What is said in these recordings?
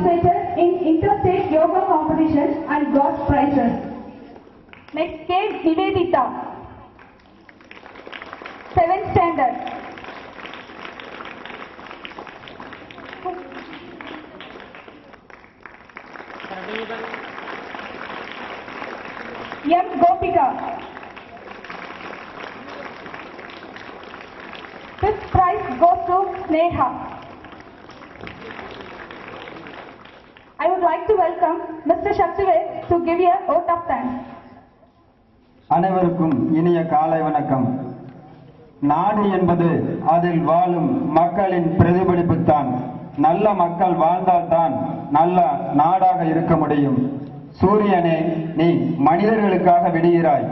participated in interstate yoga competitions and got prizes. Next, K. Nivedita, 7th standard. M. Gopika, 5th prize goes to Sneha. I would like to welcome Mr. Shaktivet to give you a vote of thanks. அனைவருக்கும் இனிய காலை வணக்கம். நாடு என்பது அதில் வாழும் மக்களின் பிரதிபலிப்புத்தான். நல்ல மக்கள் வாழ்ந்தால்தான் நல்ல நாடாக இருக்க முடியும். சூரியனே, நீ மனிதர்களுக்காக விடுகிறாய்.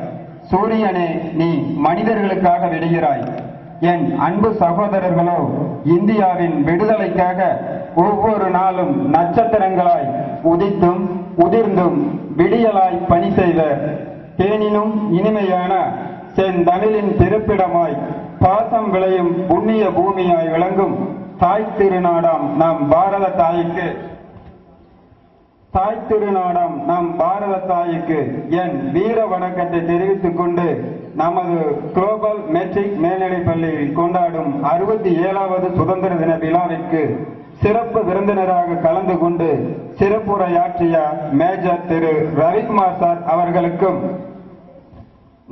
சூரியனே, நீ மனிதர்களுக்காக விடுகிறாய். என் அன்பு சகோதரர்களோ, இந்தியாவின் விடுதலைக்காக ஒவ்வொரு நாளும் நட்சத்திரங்களாய் உதித்தும் உதிர்ந்தும் விடியலாய் பணி செய்வர். தேனினும் இனிமையான செந்தமிழின் பிறப்பிடமாய் பாசம் விளையும் புண்ணிய பூமியாய் விளங்கும் தாய் திருநாடாம் நம் பாரத தாய்க்கு என் வீர வணக்கத்தை தெரிவித்துக் கொண்டு நமது குளோபல் மெட்ரிக் மேல்நிலைப் பள்ளியில் கொண்டாடும் 67வது சுதந்திர தின விழாவிற்கு சிறப்பு விருந்தினராக கலந்து கொண்டு சிறப்புரையாற்றிய மேஜர் திரு ரவிக்குமார் சார் அவர்களுக்கும்,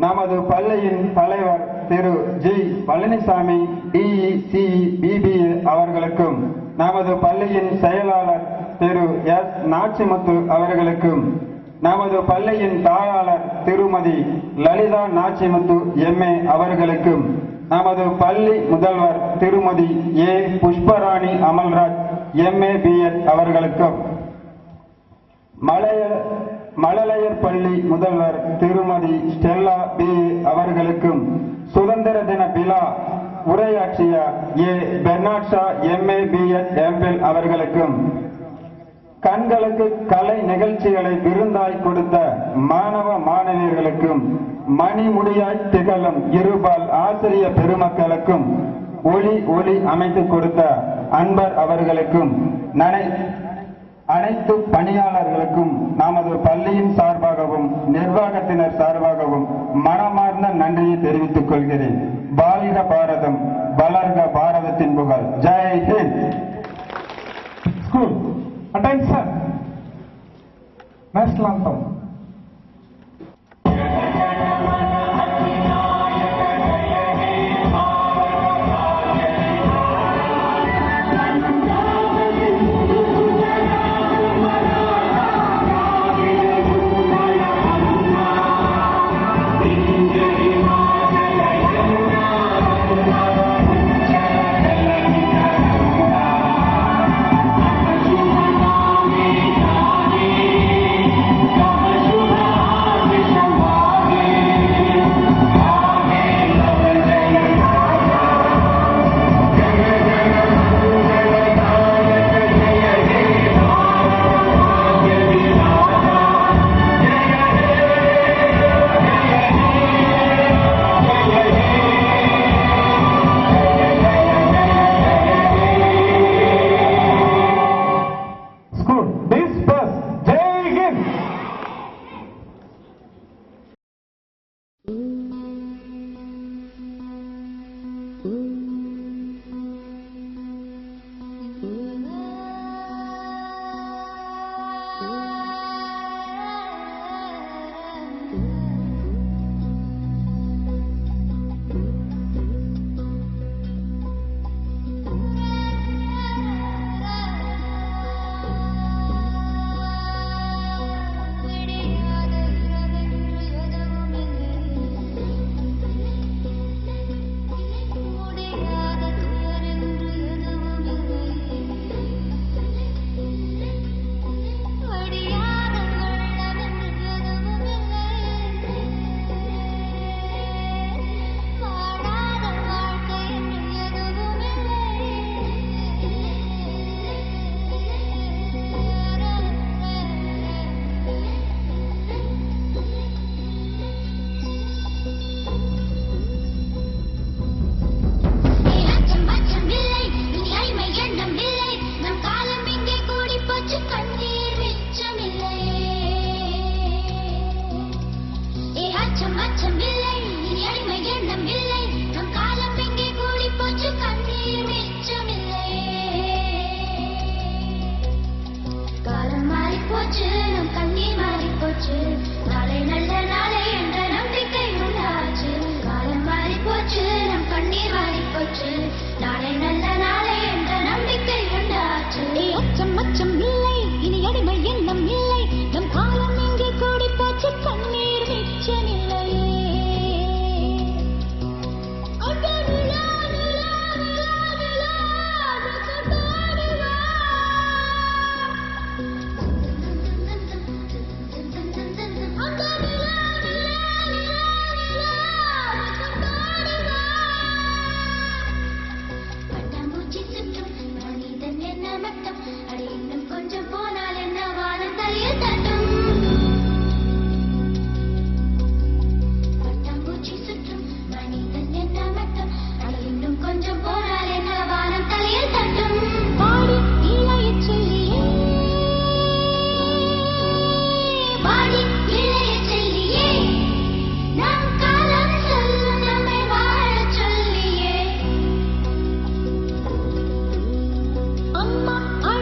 நமது பள்ளியின் தலைவர் திரு ஜி பழனிசாமி DECE BBA அவர்களுக்கும், நமது பள்ளியின் செயலாளர் திரு எஸ் நாச்சிமுத்து அவர்களுக்கும், நமது பள்ளியின் தாயாளர் திருமதி லலிதா நாச்சிமுத்து MA அவர்களுக்கும், நமது பள்ளி முதல்வர் திருமதி ஏ புஷ்பராணி அமல்ராஜ் MA BEd அவர்களுக்கும், மழலையர் பள்ளி முதல்வர் திருமதி ஸ்டெல்லா BA அவர்களுக்கும், சுதந்திர தின விழா உரையாற்றிய A Bernard Shaw MA BEd MPhil அவர்களுக்கும், கண்களுக்கு கலை நிகழ்ச்சிகளை விருந்தாய் கொடுத்த மாணவ மாணவியர்களுக்கும், மணிமுடியாய் திகழும் இருபால் ஆசிரிய பெருமக்களுக்கும், ஒளி அமைத்துக் கொடுத்த அன்பர் அவர்களுக்கும், அனைத்து பணியாளர்களுக்கும் நமது பள்ளியின் சார்பாகவும் நிர்வாகத்தினர் சார்பாகவும் மனமார்ந்த நன்றியை தெரிவித்துக் கொள்கிறேன். வாழ்க பாரதம், வளர்க பாரதத்தின் புகழ். Jai Hind. School. Attention. National anthem. Come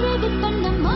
அழகு கண்ணம்மா